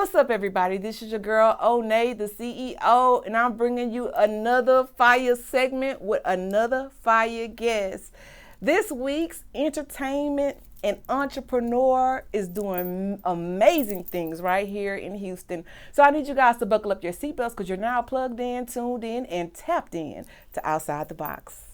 What's up, everybody? This is your girl, Onney the CEO, and I'm bringing you another fire segment with another fire guest. This week's entertainment and entrepreneur is doing amazing things right here in Houston. So I need you guys to buckle up your seatbelts because you're now plugged in, tuned in, and tapped in to Outside the Box.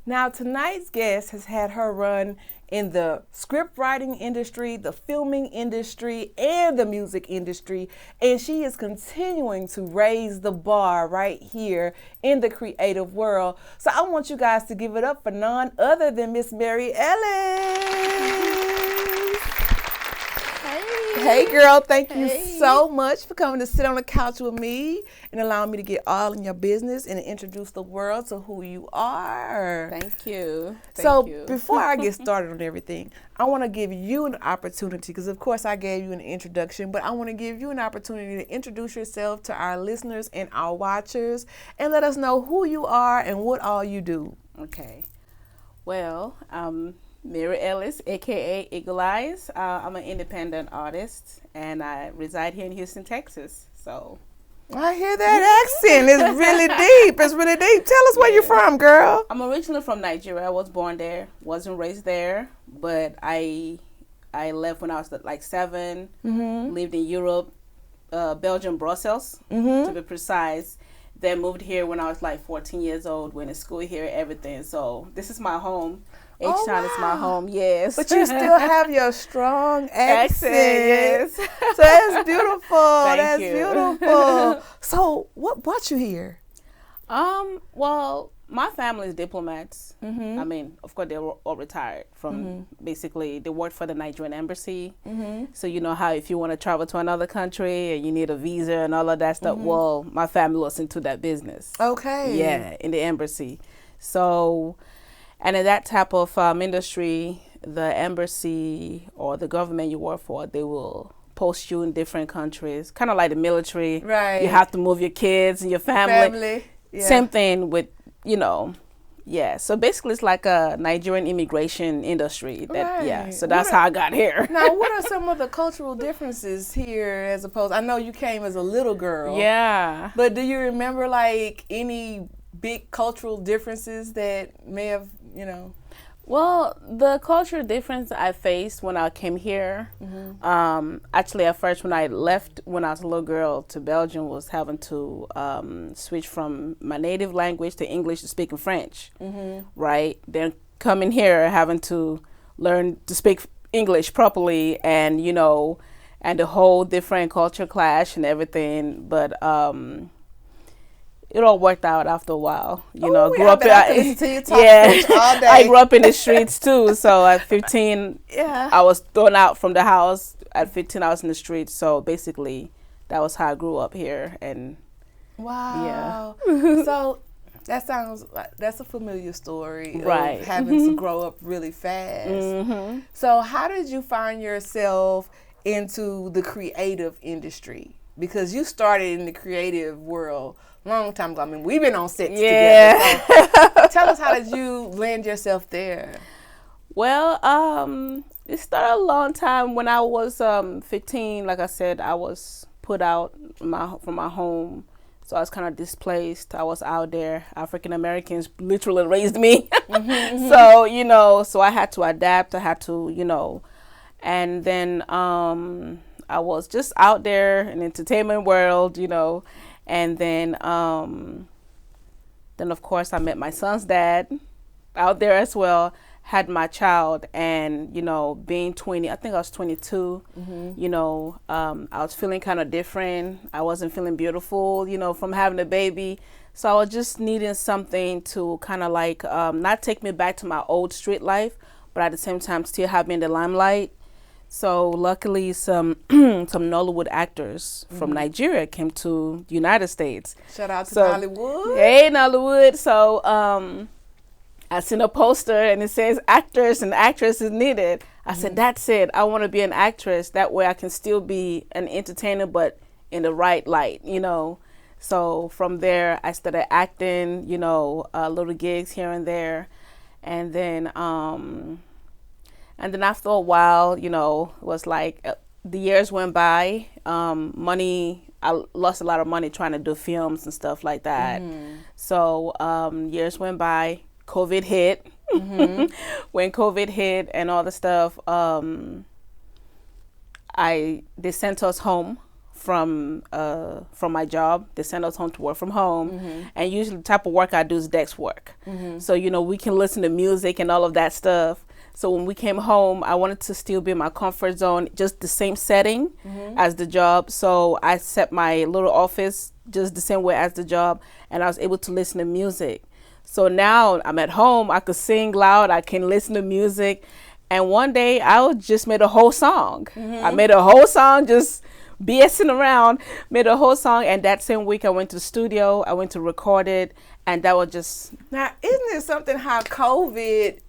Now, tonight's guest has had her run in the script writing industry, the filming industry, and the music industry, and she is continuing to raise the bar right here in the creative world. So I want you guys to give it up for none other than Miss Mary Ellis. Hey girl, thank you so much for coming to sit on the couch with me and allowing me to get all in your business and introduce the world to who you are. Thank you. Before I get started on everything, I want to give you an opportunity, because of course I gave you an introduction, but I want to give you an opportunity to introduce yourself to our listeners and our watchers and let us know who you are and what all you do. Okay. Well, Mary Ellis, aka Eagle Eyes. I'm an independent artist, and I reside here in Houston, Texas. So I hear that accent. It's really deep. It's really deep. Tell us where you're from, girl. I'm originally from Nigeria. I was born there, wasn't raised there, but I left when I was like 7. Lived in Europe, Belgium, Brussels, to be precise. Then moved here when I was like 14 years old. Went to school here, everything. So this is my home. H-Town is my home, yes. But you still have your strong accent. Yes. So that's beautiful. Thank you. Beautiful. So what brought you here? Well, my family is diplomats. I mean, of course, they were all retired from basically, they worked for the Nigerian embassy. So you know how if you want to travel to another country and you need a visa and all of that stuff, well, my family was into that business. Okay. Yeah, in the embassy. So, and in that type of industry, the embassy or the government you work for, they will post you in different countries, kind of like the military. Right. You have to move your kids and your family. Yeah. Same thing with, yeah. So basically it's like a Nigerian immigration industry. Yeah. So that's how I got here. Now, what are some of the cultural differences here as opposed, I know you came as a little girl. Yeah. But do you remember like any big cultural differences that may have, Well, the cultural difference I faced when I came here, actually at first when I left when I was a little girl to Belgium, was having to switch from my native language to English to speaking French, right? Then coming here, having to learn to speak English properly and, and the whole different culture clash and everything. But it all worked out after a while, grew up I grew up in the streets too. So at 15, I was thrown out from the house. At 15, I was in the streets. So basically, that was how I grew up here. And wow, so that sounds like that's a familiar story, right? Of having to grow up really fast. So how did you find yourself into the creative industry? Because you started in the creative world long time ago. I mean, we've been on sets together. So tell us, how did you land yourself there? Well, it started a long time when I was 15. Like I said, I was put out from my home. So I was kind of displaced. I was out there. African Americans literally raised me. So, so I had to adapt. I had to, and then I was just out there in the entertainment world, and then of course I met my son's dad out there as well, had my child, and being 20, I think I was 22, I was feeling kind of different. I wasn't feeling beautiful, from having a baby. So I was just needing something to kind of like not take me back to my old street life, but at the same time still have me in the limelight. So luckily some Nollywood actors from Nigeria came to the United States. Shout out to Nollywood. Hey, Nollywood. So I seen a poster and it says actors and actresses needed. I said, that's it. I want to be an actress. That way I can still be an entertainer, but in the right light, you know. So from there, I started acting, you know, little gigs here and there. And then after a while, you know, it was like the years went by. I lost a lot of money trying to do films and stuff like that. So years went by, COVID hit. When COVID hit and all the stuff, they sent us home from my job. They sent us home to work from home. And usually the type of work I do is desk work. So, you know, we can listen to music and all of that stuff. So when we came home, I wanted to still be in my comfort zone, just the same setting as the job. So I set my little office just the same way as the job, and I was able to listen to music. So now I'm at home, I could sing loud, I can listen to music. And one day I just made a whole song. I made a whole song, just BSing around, made a whole song. And that same week I went to the studio, I went to record it, and that was just... Now, isn't it something how COVID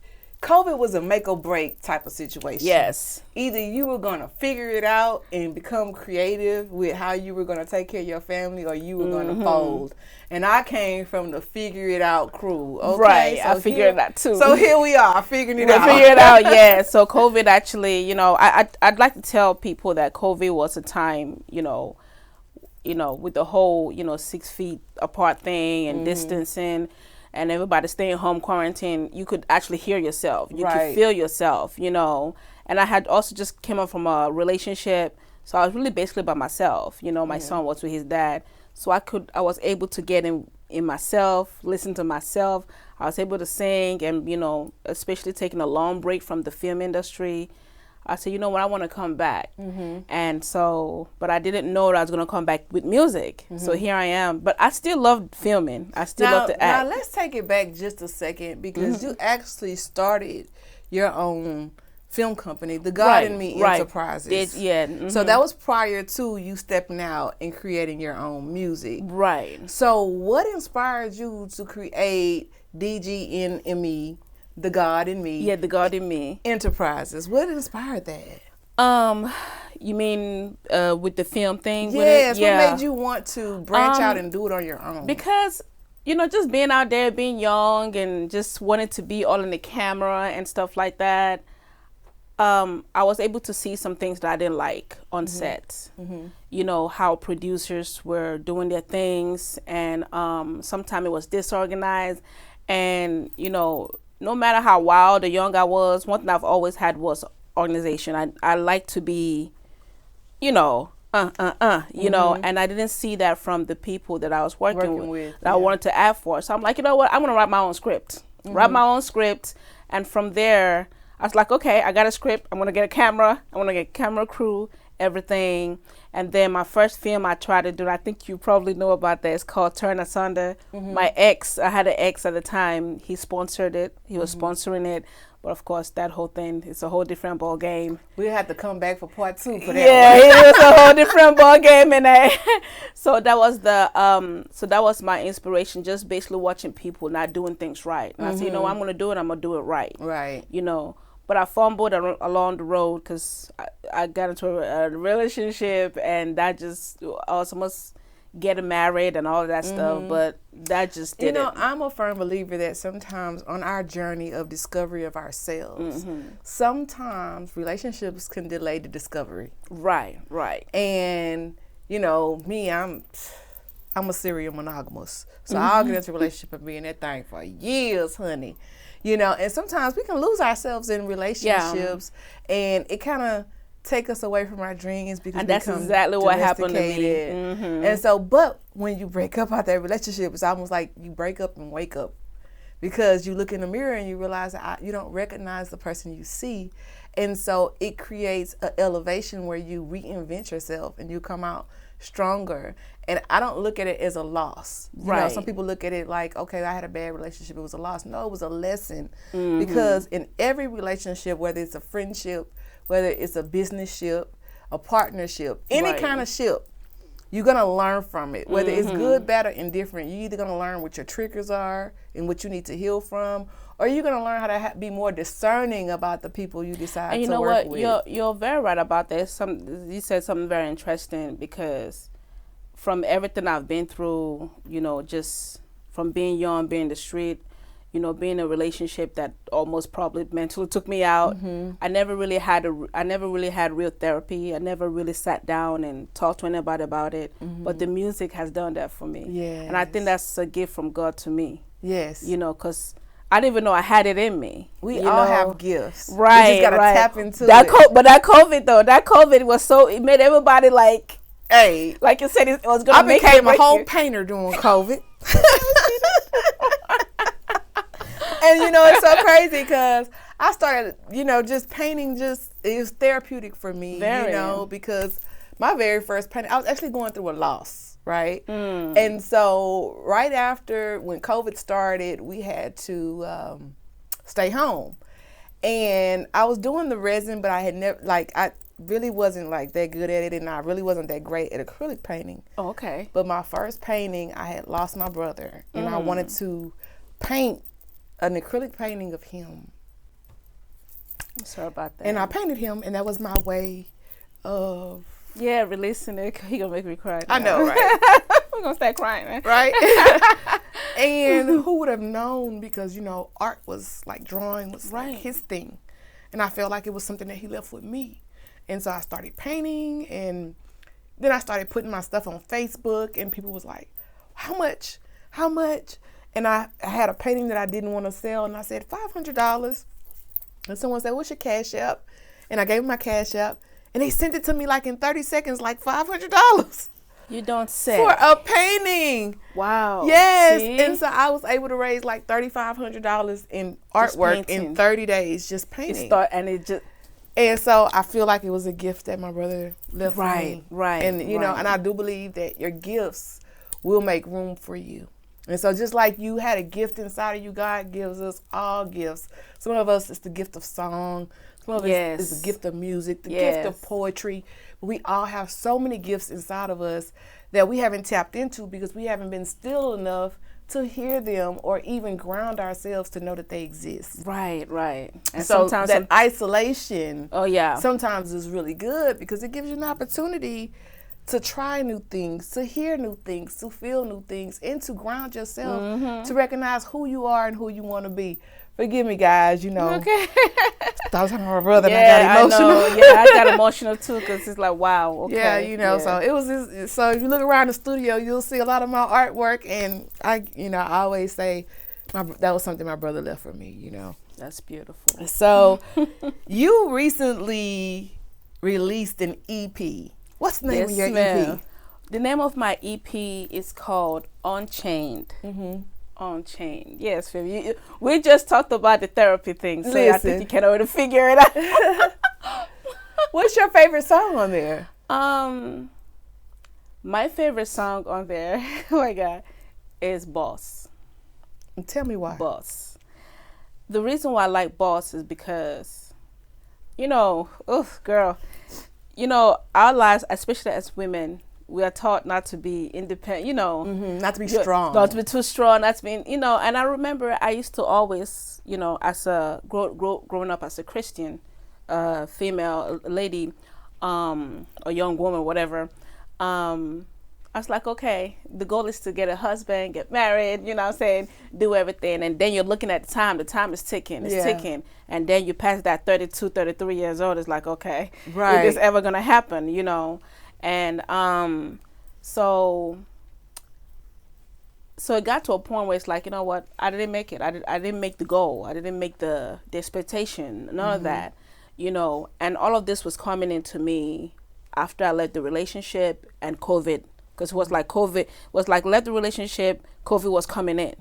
was a make or break type of situation? Yes. Either you were going to figure it out and become creative with how you were going to take care of your family, or you were going to fold. And I came from the figure it out crew. Okay? Right, so I figured it out too. So here we are, figuring it out. Figure it out, yeah. So COVID actually, you know, I'd like to tell people that COVID was a time, you know, with the whole, 6 feet apart thing and distancing, and everybody staying home quarantine, you could actually hear yourself. You could feel yourself, And I had also just came up from a relationship, so I was really basically by myself. My son was with his dad. So I was able to get in myself, listen to myself. I was able to sing and, especially taking a long break from the film industry. I said, I want to come back. And so, but I didn't know that I was going to come back with music. So here I am. But I still love filming. I still love to act. Now, let's take it back just a second, because you actually started your own film company, the DGNME Enterprises. So that was prior to you stepping out and creating your own music. Right. So what inspired you to create DGNME, the DGNME? Yeah, the DGNME Enterprises. What inspired that? You mean with the film thing? Yes. What made you want to branch out and do it on your own? Because just being out there, being young, and just wanting to be all in the camera and stuff like that. I was able to see some things that I didn't like on set. How producers were doing their things, and sometimes it was disorganized. And no matter how wild or young I was, one thing I've always had was organization. I like to be, and I didn't see that from the people that I was working with that I wanted to act for. So I'm like, you know what? I'm gonna write my own script. Write my own script, and from there, I was like, okay, I got a script. I'm going to get a camera. I want to get camera crew, everything. And then my first film I tried to do, I think you probably know about that. It's called Turn Asunder. My ex, I had an ex at the time. He sponsored it. He was sponsoring it. But of course, that whole thing, it's a whole different ball game. We had to come back for part 2 for that. Yeah, it was a whole different ball game. And so that was my inspiration, just basically watching people not doing things right. And I said, I'm going to do it. I'm going to do it right. Right. But I fumbled along the road because I got into a relationship, and that just also must get married and all of that stuff. But that just didn't. I'm a firm believer that sometimes on our journey of discovery of ourselves, sometimes relationships can delay the discovery. Right. And me, I'm a serial monogamous, so I'll get into a relationship and be in that thing for years, honey. And sometimes we can lose ourselves in relationships, and it kind of take us away from our dreams because and that's exactly what happened to me. And so, but when you break up out that relationship, it's almost like you break up and wake up, because you look in the mirror and you realize that you don't recognize the person you see. And so it creates an elevation where you reinvent yourself and you come out stronger. And I don't look at it as a loss. You know, Right. some people look at it like, okay, I had a bad relationship, it was a loss. No, it was a lesson. Mm-hmm. Because in every relationship, whether it's a friendship, whether it's a business ship, a partnership, any Right. kind of ship, you're going to learn from it. Whether it's good, bad, or indifferent, you're either going to learn what your triggers are and what you need to heal from, or you're going to learn how to be more discerning about the people you decide And you to know work what? with. You're very right about that. You said something very interesting, because from everything I've been through, you know, just from being young, being in the street, you know, being in a relationship that almost probably mentally took me out. I never really had real therapy. I never really sat down and talked to anybody about it. But the music has done that for me. Yes. And I think that's a gift from God to me. Yes. You know, because I didn't even know I had it in me. We you all know? have gifts. Right. We just got to right. tap into that it. But that COVID was so, it made everybody like you said, it was going I to make became a break whole you. painter during COVID. And you know, it's so crazy because I started, you know, just painting, it was therapeutic for me, Very. you know, because my very first painting, I was actually going through a loss, right? And so right after when COVID started, we had to stay home. And I was doing the resin, but I had never, I really wasn't like that good at it, and I really wasn't that great at acrylic painting. Oh, okay. But my first painting, I had lost my brother, and I wanted to paint an acrylic painting of him. I'm sorry about that. And I painted him, and that was my way of... Yeah, releasing it. He gonna make me cry. I know, now. right? We're gonna start crying, man. Right? And who would have known, because, you know, art was like, drawing was like his thing. And I felt like it was something that he left with me. And so I started painting, and then I started putting my stuff on Facebook, and people was like, how much? And I had a painting that I didn't want to sell, and I said $500. And someone said, what's your Cash App? And I gave them my Cash App, and they sent it to me like in 30 seconds, like $500. You don't say. For a painting. Wow. Yes. See? And so I was able to raise like $3,500 in artwork in 30 days, just painting. And so I feel like it was a gift that my brother left for me. Right. And, you know, and I do believe that your gifts will make room for you. And so just like you had a gift inside of you, God gives us all gifts. Some of us, it's the gift of song. Some of us, it's the gift of music, the gift of poetry. We all have so many gifts inside of us that we haven't tapped into because we haven't been still enough to hear them or even ground ourselves to know that they exist. Right. And so sometimes that isolation sometimes is really good because it gives you an opportunity to try new things, to hear new things, to feel new things, and to ground yourself, to recognize who you are and who you want to be. Forgive me, guys, you know. Okay. I was talking to my brother and I got emotional. I know. Yeah, I got emotional too because it's like, wow. Okay. Yeah, you know, so it was this, so if you look around the studio, you'll see a lot of my artwork, and I always say that was something my brother left for me, you know. That's beautiful. So you recently released an EP. What's the name of your EP? The name of my EP is called Unchained. Unchained. Yes, Phoebe. We just talked about the therapy thing, so I think you can already figure it out. What's your favorite song on there? My favorite song on there, oh my God, is Boss. Tell me why. Boss. The reason why I like Boss is because, you know, girl, you know, our lives, especially as women, we are taught not to be independent, you know. Not to be strong. Not to be too strong, not to be, you know. And I remember I used to always, you know, as a, growing up as a Christian female lady, a young woman, whatever, I was like, okay, the goal is to get a husband, get married, you know what I'm saying, do everything. And then you're looking at the time is ticking, ticking. And then you pass that 32, 33 years old, it's like, okay, is this ever going to happen, you know? And so it got to a point where it's like, you know what, I didn't make it. I didn't make the goal. I didn't make the expectation, none of that, you know. And all of this was coming into me after I left the relationship and COVID. Because it was like COVID was like left the relationship, COVID was coming in,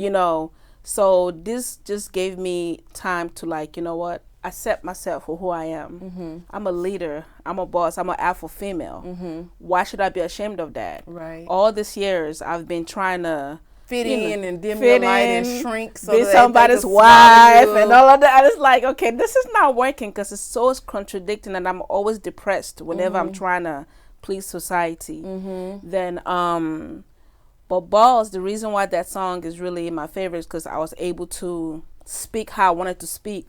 you know. So this just gave me time to like, you know what, accept myself for who I am. I'm a leader. I'm a boss. I'm an alpha female. Why should I be ashamed of that? Right. All these years, I've been trying to fit in and dim your light and shrink, so be somebody's wife and all of that. It's like, okay, this is not working because it's so contradicting, and I'm always depressed whenever I'm trying to please society. Then, but Balls, the reason why that song is really my favorite is because I was able to speak how I wanted to speak.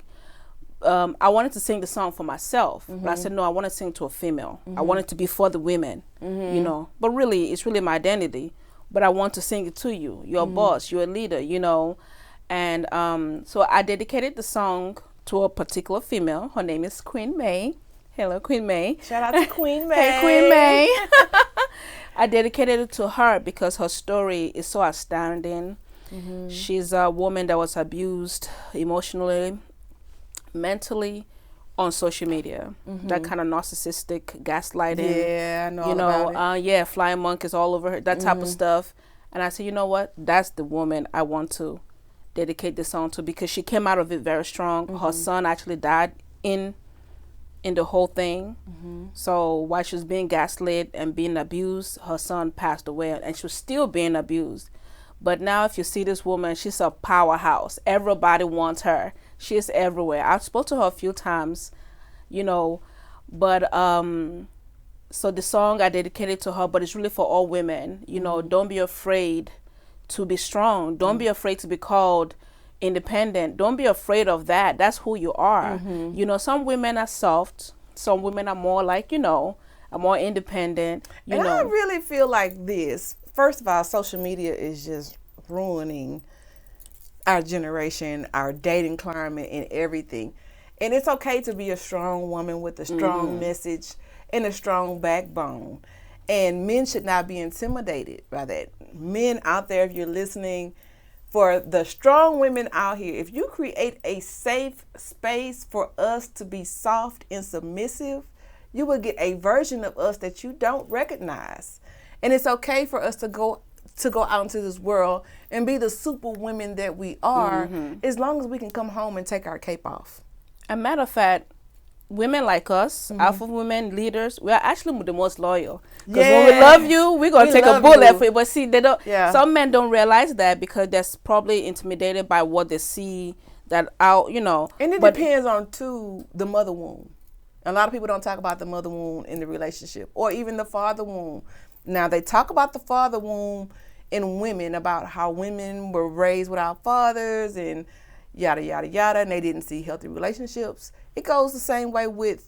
I wanted to sing the song for myself, but I said, no, I want to sing to a female. I want it to be for the women, you know, but really, it's really my identity, but I want to sing it to you. You're a boss, you're a leader, you know, and so I dedicated the song to a particular female. Her name is Queen May. Hello, Queen May. Shout out to Queen May. Hey, Queen May. I dedicated it to her because her story is so astounding. She's a woman that was abused emotionally, mentally, on social media. That kind of narcissistic gaslighting. Yeah, I know about it. Yeah, flying monkeys all over her, that type of stuff. And I said, you know what? That's the woman I want to dedicate this song to, because she came out of it very strong. Her son actually died in the whole thing. So while she was being gaslit and being abused, her son passed away, and she was still being abused. But now if you see this woman, she's a powerhouse. Everybody wants her. She's everywhere. I've spoke to her a few times, you know, but so the song I dedicated to her, but it's really for all women. You know, don't be afraid to be strong. Don't be afraid to be called independent. Don't be afraid of that. That's who you are. You know, some women are soft. Some women are more like, you know, are more independent. You know. I really feel like this. First of all, social media is just ruining our generation, our dating climate, and everything. And it's okay to be a strong woman with a strong message and a strong backbone. And men should not be intimidated by that. Men out there, if you're listening, for the strong women out here, if you create a safe space for us to be soft and submissive, you will get a version of us that you don't recognize. And it's okay for us to go out into this world and be the super women that we are, as long as we can come home and take our cape off. A matter of fact, women like us, alpha women, leaders, we are actually the most loyal. Because when we love you, we're going to take a bullet for you. But see, they don't. Some men don't realize that because they're probably intimidated by what they see that out, you know. And it depends on, too, the mother wound. A lot of people don't talk about the mother wound in the relationship, or even the father wound. Now, they talk about the father wound in women, about how women were raised without fathers and yada, yada, yada, and they didn't see healthy relationships. It goes the same way with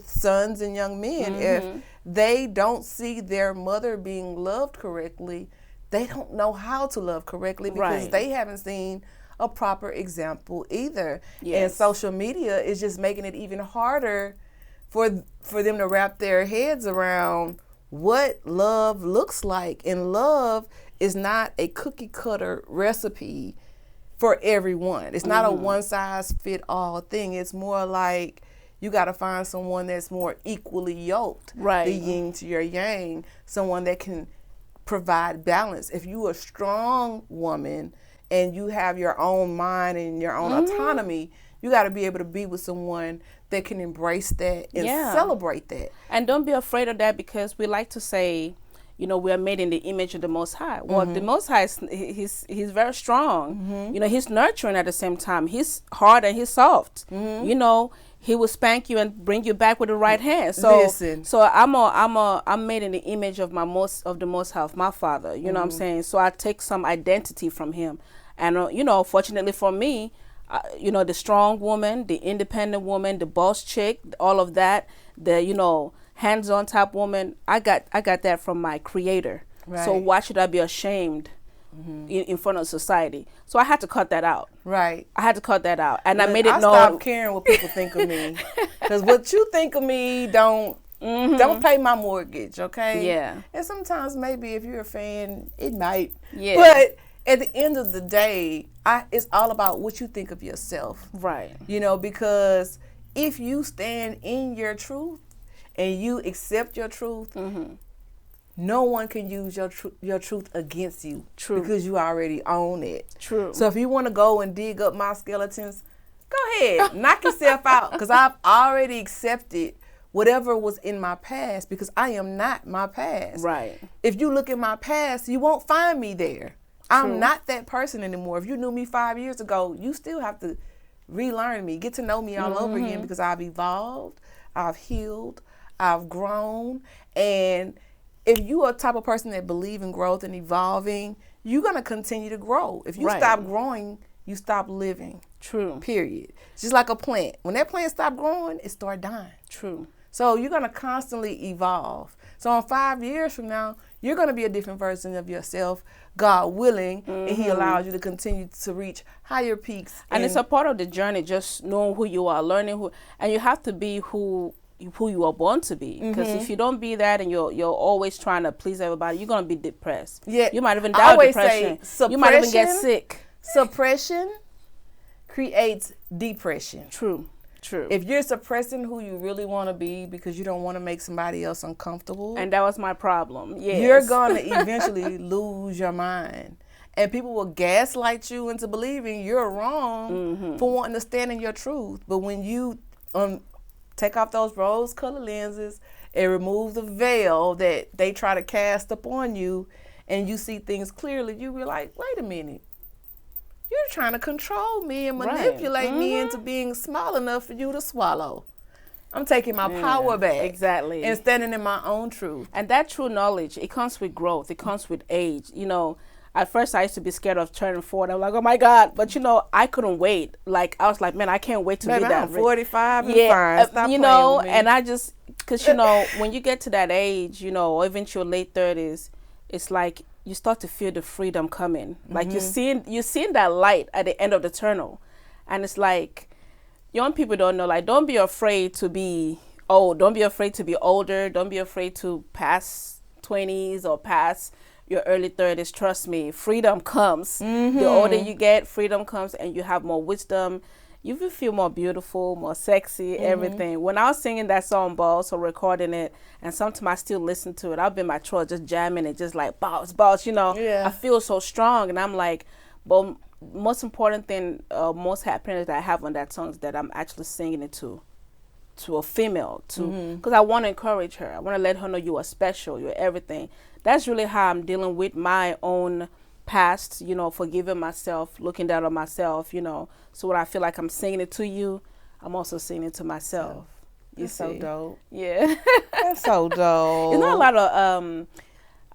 sons and young men. If they don't see their mother being loved correctly, they don't know how to love correctly, because they haven't seen a proper example either. And social media is just making it even harder for them to wrap their heads around what love looks like. And love is not a cookie cutter recipe for everyone. It's not a one size fit all thing. It's more like you got to find someone that's more equally yoked, the yin to your yang, someone that can provide balance. If you're a strong woman and you have your own mind and your own autonomy, you got to be able to be with someone that can embrace that and celebrate that. And don't be afraid of that, because we like to say, you know, we are made in the image of the Most High. Well, the Most High, he's very strong. You know, he's nurturing at the same time. He's hard and he's soft. You know, he will spank you and bring you back with the right hand. So, I'm made in the image of the Most High, of my Father. You know what I'm saying? So I take some identity from him, and you know, fortunately for me, you know, the strong woman, the independent woman, the boss chick, all of that, the, you know, hands-on type woman, I got that from my Creator. So why should I be ashamed in front of society? So I had to cut that out. I had to cut that out, and I made it known. I stopped caring what people think of me, because what you think of me don't pay my mortgage. Okay. And sometimes maybe if you're a fan, it might. But at the end of the day, it's all about what you think of yourself. You know, because if you stand in your truth and you accept your truth, no one can use your truth against you. Because you already own it. So if you want to go and dig up my skeletons, Go ahead, knock yourself out, because I've already accepted whatever was in my past, because I am not my past. Right. If you look at my past, you won't find me there. I'm not that person anymore. If you knew me 5 years ago, you still have to relearn me, get to know me all over again, because I've evolved, I've healed, I've grown. And if you are the type of person that believe in growth and evolving, you're going to continue to grow. If you stop growing, you stop living. True. Period. It's just like a plant. When that plant stop growing, it start dying. True. So you're going to constantly evolve. So in 5 years from now, you're going to be a different version of yourself, God willing, and he allows you to continue to reach higher peaks. And it's a part of the journey, just knowing who you are, learning who, and you have to be who you are born to be. Because if you don't be that and you're always trying to please everybody, you're going to be depressed. Yeah. You might even die of depression. You might even get sick. Suppression creates depression. True. If you're suppressing who you really want to be because you don't want to make somebody else uncomfortable. And that was my problem. Yes. You're going to eventually lose your mind. And people will gaslight you into believing you're wrong for wanting to stand in your truth. But when you take off those rose-colored lenses and remove the veil that they try to cast upon you, and you see things clearly, you be like, wait a minute. You're trying to control me and manipulate me into being small enough for you to swallow. I'm taking my power back. Exactly. And standing in my own truth. And that true knowledge, it comes with growth. It comes with age. You know, at first I used to be scared of turning 40. I'm like, oh my God. But, you know, I couldn't wait. Like, I was like, man, I can't wait to be that. I'm 45 and fine. Stop you know, with me. and I just, because, you know, when you get to that age, you know, or even to your late 30s, it's like, you start to feel the freedom coming. Like you're seeing that light at the end of the tunnel. And it's like, young people don't know, like, don't be afraid to be old. Don't be afraid to be older. Don't be afraid to pass 20s or pass your early 30s. Trust me, freedom comes. The older you get, freedom comes, and you have more wisdom. You will feel more beautiful, more sexy, everything. When I was singing that song, Balls, or recording it, and sometimes I still listen to it, I'll be in my truck just jamming it, just like, balls, you know. Yeah. I feel so strong, and I'm like, but most important thing, most happiness that I have on that song is that I'm actually singing it to a female, because I want to encourage her. I want to let her know you are special, you're everything. That's really how I'm dealing with my own past, you know, forgiving myself, looking down on myself, you know. So when I feel like I'm singing it to you, I'm also singing it to myself. You're so dope. Yeah. That's so dope. There's not a lot of,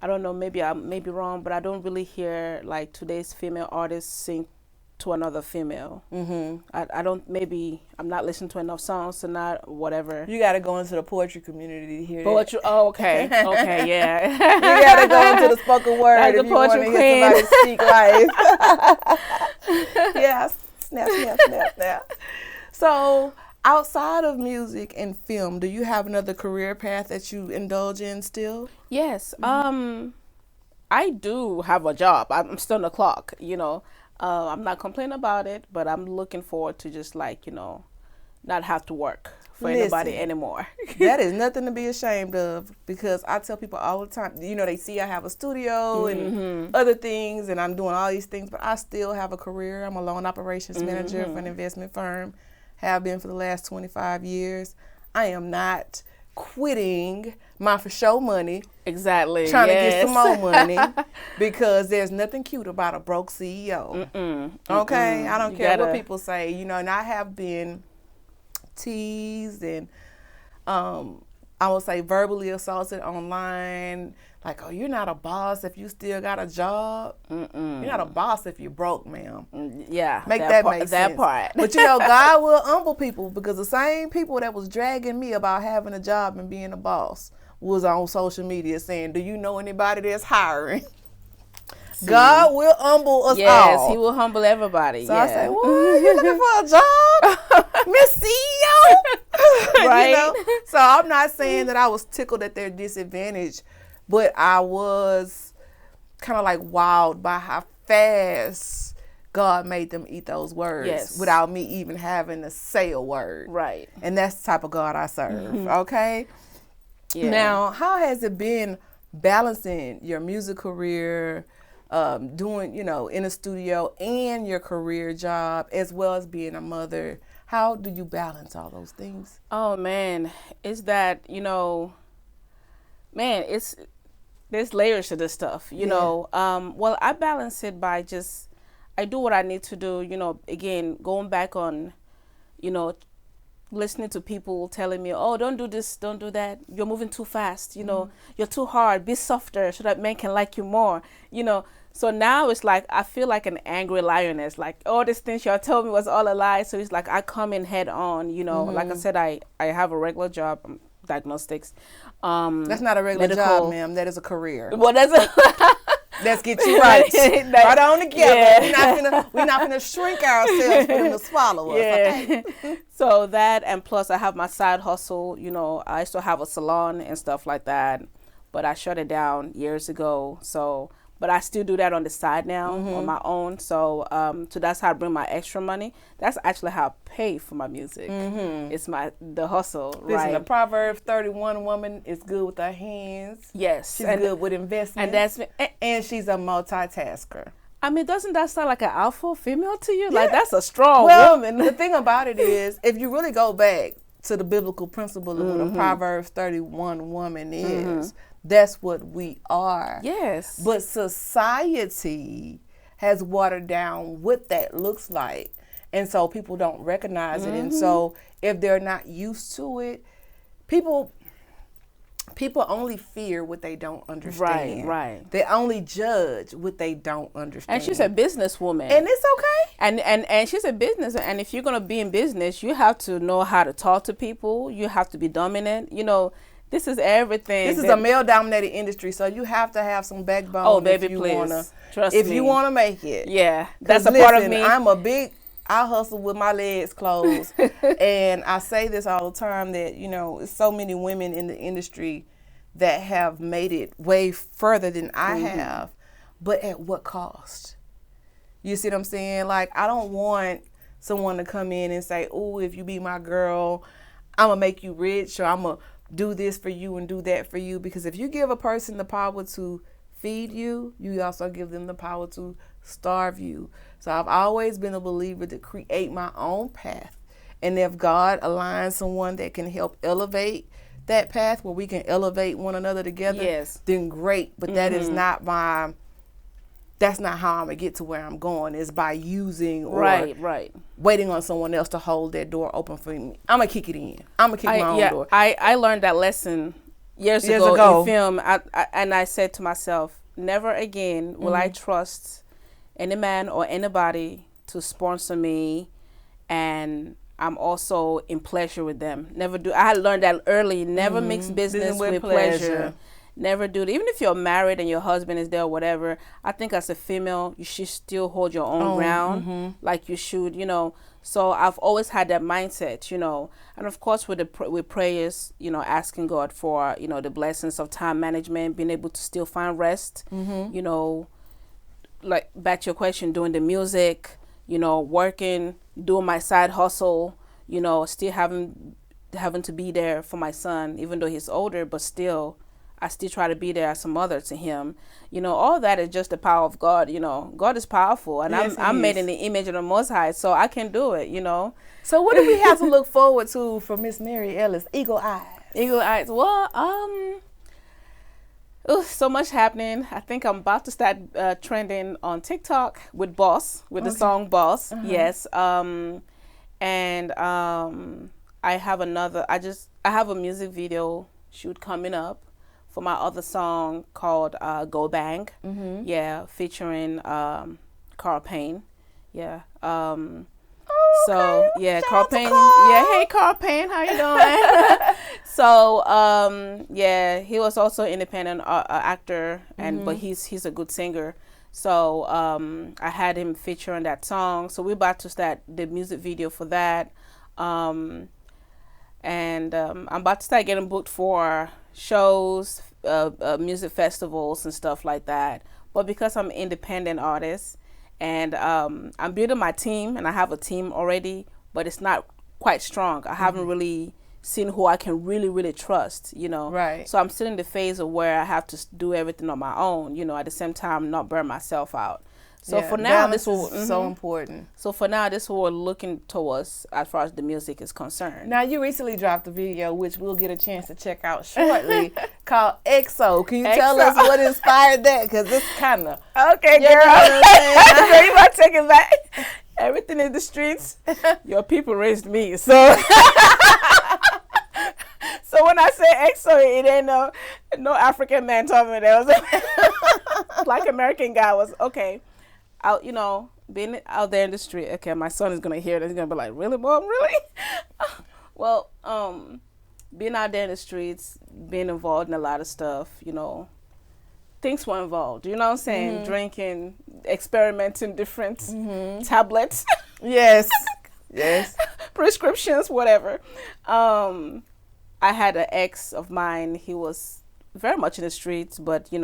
I don't know, maybe I may be wrong, but I don't really hear like today's female artists sing to another female. I don't, maybe I'm not listening to enough songs or not, whatever. You got to go into the poetry community to hear Poetry, oh, okay, yeah. You got to go into the spoken word Like if the you want to poetry hear queen. somebody speak life. Yeah, snap. So outside of music and film, do you have another career path that you indulge in still? Yes, I do have a job. I'm still on the clock, you know. I'm not complaining about it, but I'm looking forward to just like, you know, not have to work for anybody anymore. That is nothing to be ashamed of, because I tell people all the time, you know, they see I have a studio and other things and I'm doing all these things, but I still have a career. I'm a loan operations manager for an investment firm, have been for the last 25 years. I am not quitting my for show money. Exactly. Trying to get some more money, because there's nothing cute about a broke CEO. Okay? I don't care what people say, you know, and I have been teased and I would say verbally assaulted online. Like, oh, you're not a boss if you still got a job. You're not a boss if you're broke, ma'am. Yeah. Make that make sense. That part. But you know, God will humble people, because the same people that was dragging me about having a job and being a boss was on social media saying, do you know anybody that's hiring? God will humble us all. Yes, he will humble everybody. So I say, what? You looking for a job, Miss CEO? Right. You know? So I'm not saying that I was tickled at their disadvantage, but I was kind of like wowed by how fast God made them eat those words without me even having to say a word. Right. And that's the type of God I serve, okay? Yeah. Now, how has it been balancing your music career, doing, you know, in a studio, and your career job, as well as being a mother? How do you balance all those things? Oh man, it's that, man, there's layers to this stuff, you know. Well, I balance it by I do what I need to do, again, going back on, listening to people telling me, oh, don't do this, don't do that. You're moving too fast, you're too hard, be softer so that men can like you more, So now it's like, I feel like an angry lioness, like, oh, this thing y'all told me was all a lie. So it's like, I come in head on, like I said, I have a regular job, diagnostics. That's not a regular medical job, ma'am. That is a career. Well, that's Let's get you right. Right on together. Yeah. We're not gonna shrink ourselves for them to swallow us. Yeah. Okay? So that, and plus I have my side hustle, I still have a salon and stuff like that, but I shut it down years ago. So, but I still do that on the side now on my own. So, so that's how I bring my extra money. That's actually how I pay for my music. It's the hustle, Listen, right? the Proverbs 31 woman is good with her hands. Yes. She's good with investment. And she's a multitasker. I mean, doesn't that sound like an alpha female to you? Yeah. Like, that's a strong woman. The thing about it is, if you really go back to the biblical principle of what a Proverbs 31 woman is, that's what we are. Yes. But society has watered down what that looks like. And so people don't recognize it. And so if they're not used to it, people only fear what they don't understand. Right. They only judge what they don't understand. And she's a businesswoman. And it's okay. And she's a business. And if you're going to be in business, you have to know how to talk to people. You have to be dominant. This is everything. This is a male-dominated industry, so you have to have some backbone. Oh, baby, please. Trust me. If you want to make it. Yeah, that's a part of me. I hustle with my legs closed. And I say this all the time that, there's so many women in the industry that have made it way further than I have, but at what cost? You see what I'm saying? Like, I don't want someone to come in and say, oh, if you be my girl, I'm going to make you rich, or I'm going to do this for you and do that for you. Because if you give a person the power to feed you, you also give them the power to starve you. So I've always been a believer to create my own path. And if God aligns someone that can help elevate that path where we can elevate one another together, then great. But that is not that's not how I'm going to get to where I'm going, is by using or waiting on someone else to hold that door open for me. I'm going to kick it in. I'm going to kick my own door. I learned that lesson years ago in film. And I said to myself, never again will I trust any man or anybody to sponsor me, and I'm also in pleasure with them. Never do. I learned that early. Never mix business with pleasure. Never do it. Even if you're married and your husband is there or whatever, I think as a female, you should still hold your own ground like you should, So I've always had that mindset, And of course, with prayers, asking God for, the blessings of time management, being able to still find rest, like back to your question, doing the music, working, doing my side hustle, still having to be there for my son, even though he's older, but still, I still try to be there as a mother to him. All that is just the power of God. God is powerful, and I'm made in the image of the Most High, so I can do it. So what do we have to look forward to for Miss Mary Ellis? Eagle Eyes. Eagle Eyes. Well, so much happening. I think I'm about to start trending on TikTok with Boss, with the song Boss. Yes. And I have a music video shoot coming up for my other song called Go Bang. Yeah, featuring Carl Payne. Yeah. So yeah, Carl Payne. Yeah, hey Carl Payne, how you doing? So yeah, he was also an independent actor, but he's a good singer. So I had him feature on that song. So we're about to start the music video for that. And I'm about to start getting booked for shows, music festivals and stuff like that. But because I'm an independent artist, and I'm building my team, and I have a team already, but it's not quite strong. I haven't really seen who I can really trust, Right. So I'm still in the phase of where I have to do everything on my own, at the same time not burn myself out. So for now, this is so important. So for now, this is what we're looking towards as far as the music is concerned. Now, you recently dropped a video, which we'll get a chance to check out shortly, called EXO. Can you tell us what inspired that? Because it's kind of... Okay, girl. Girl, you might take it back. Everything in the streets, your people raised me. So... So when I say EXO, it ain't no African man told me that. Was Black American guy was okay. Out, being out there in the street. Okay, my son is gonna hear this. He's gonna be like, "Really, mom? Really?" Well, being out there in the streets, being involved in a lot of stuff, things were involved. You know what I'm saying? Mm-hmm. Drinking, experimenting different tablets. Yes. Prescriptions, whatever. I had an ex of mine. He was very much in the streets, but we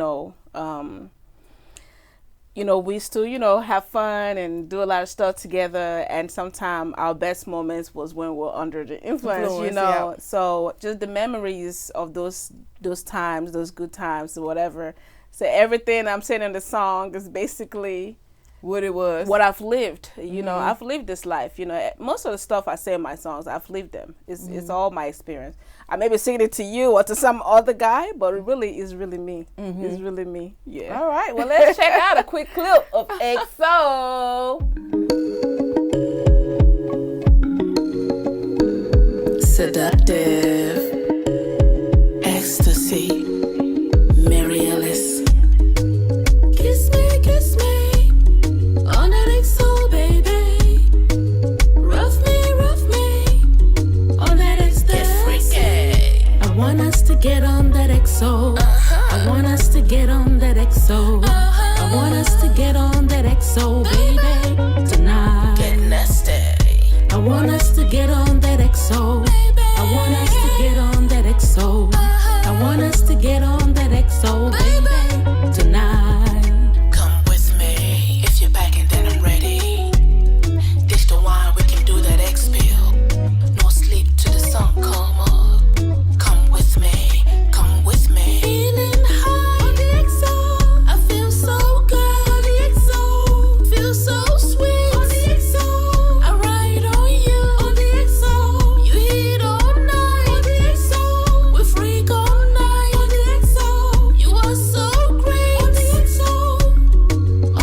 still have fun and do a lot of stuff together. And sometimes our best moments was when we're under the influence. Yeah. So just the memories of those times, those good times, or whatever. So everything I'm saying in the song is basically what it was, what I've lived. I've lived this life. Most of the stuff I say in my songs, I've lived them. It's all my experience. I may be singing it to you or to some other guy, but it really is really me. Mm-hmm. It's really me. Yeah. All right. Well, let's check out a quick clip of EXO. Seductive, ecstasy, Mary Ellis. Kiss me, on that EXO, baby. Rough me, on that ecstasy. I want us to get on that EXO. I want us to get on that EXO. I want us to get on that EXO, baby, tonight. Get nasty. I want us to get on that EXO. I want us to get on that EXO. I want us to get on that EXO, baby, tonight. Come with me. If you're packing, then I'm ready. Dish the wine, we can do that X-Pill. No sleep till the sun come up. Come with me, come with me. Feeling high on the EXO. I feel so good on the EXO. Feel so sweet on the EXO. I ride on you on the EXO. You hit all night on the EXO. We freak all night on the EXO. You are so great on the EXO.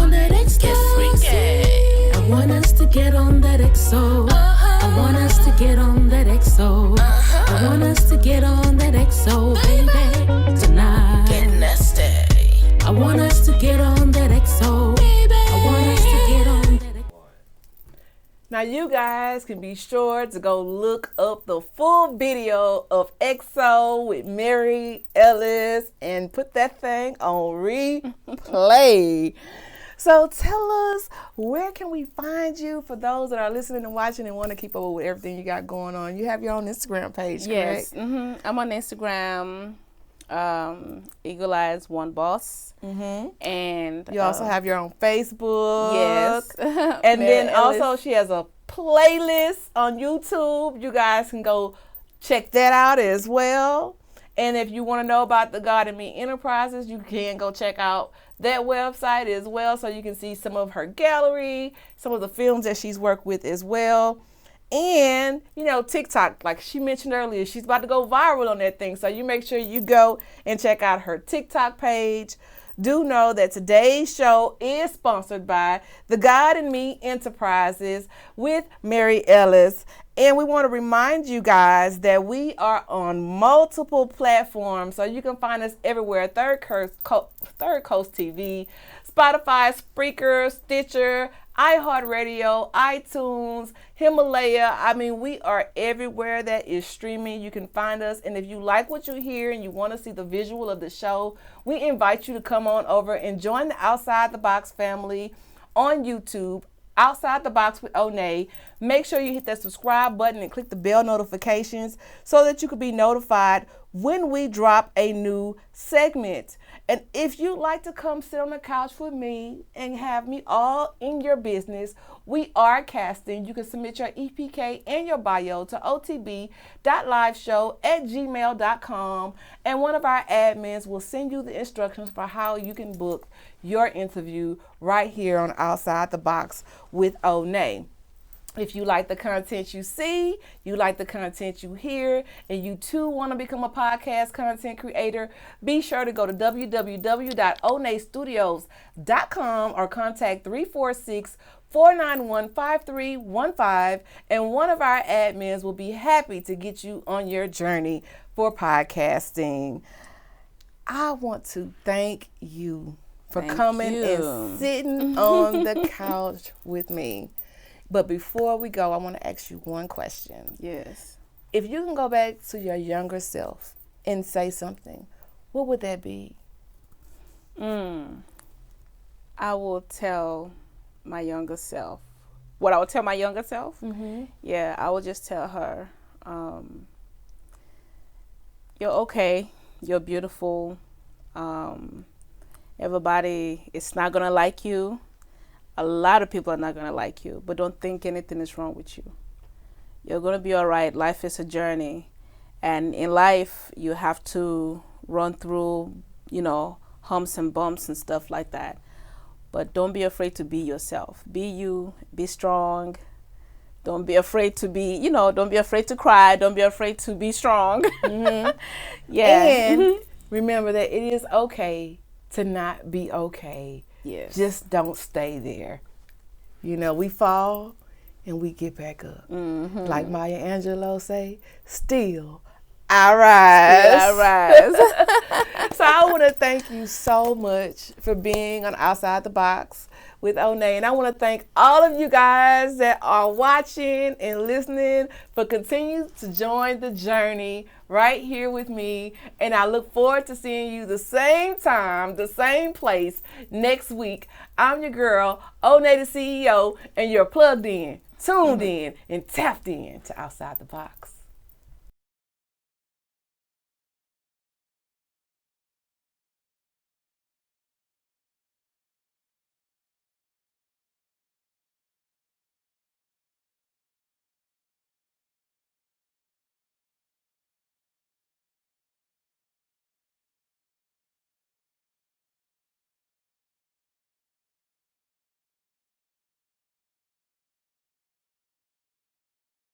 On that EXO. Get freaky. I want us to get on that EXO. I want us to get on that EXO. I want us to get on that EXO, baby, tonight. Get nasty. I want us to get on that EXO. I want us to get on that EXO. Now, you guys can be sure to go look up the full video of EXO with Mary Ellis and put that thing on replay. So tell us, where can we find you for those that are listening and watching and want to keep up with everything you got going on? You have your own Instagram page, yes. correct? Mm-hmm. I'm on Instagram, Eagle Eyes One Boss. Mm-hmm. And you also have your own Facebook. Yes. And then Ellis. Also she has a playlist on YouTube. You guys can go check that out as well. And if you want to know about the DGNME Enterprises, you can go check out that website as well, so you can see some of her gallery, some of the films that she's worked with as well. And, TikTok, like she mentioned earlier, she's about to go viral on that thing. So you make sure you go and check out her TikTok page. Do know that today's show is sponsored by the DGNME Enterprises with Mary Ellis. And we want to remind you guys that we are on multiple platforms. So you can find us everywhere. Third Coast TV, Spotify, Spreaker, Stitcher, iHeartRadio, iTunes, Himalaya. I mean, we are everywhere that is streaming. You can find us. And if you like what you hear and you want to see the visual of the show, we invite you to come on over and join the Outside the Box family on YouTube. Outside the Box with Onney. Make sure you hit that subscribe button and click the bell notifications so that you can be notified when we drop a new segment. And if you'd like to come sit on the couch with me and have me all in your business, we are casting. You can submit your EPK and your bio to otb.liveshow@gmail.com, and one of our admins will send you the instructions for how you can book your interview right here on Outside the Box with Onney. If you like the content you see, you like the content you hear, and you too want to become a podcast content creator, be sure to go to www.onneystudios.com or contact 346-491-5315, and one of our admins will be happy to get you on your journey for podcasting. I want to thank you for coming and sitting on the couch with me. But before we go, I want to ask you one question. Yes. If you can go back to your younger self and say something, what would that be? I will tell my younger self. What I would tell my younger self? Mm-hmm. Yeah, I will just tell her, you're okay. You're beautiful. Everybody is not going to like you. A lot of people are not going to like you, but don't think anything is wrong with you. You're going to be all right. Life is a journey. And in life, you have to run through, humps and bumps and stuff like that. But don't be afraid to be yourself. Be you. Be strong. Don't be afraid to be, don't be afraid to cry. Don't be afraid to be strong. Mm-hmm. Yeah. And remember that it is okay to not be okay. Yes. Just don't stay there. We fall and we get back up. Mm-hmm. Like Maya Angelou say, still I rise. Still I rise. So I want to thank you so much for being on Outside the Box with Onney. And I want to thank all of you guys that are watching and listening for continuing to join the journey right here with me. And I look forward to seeing you the same time, the same place next week. I'm your girl, Onney the CEO, and you're plugged in, tuned in, and tapped in to Outside the Box.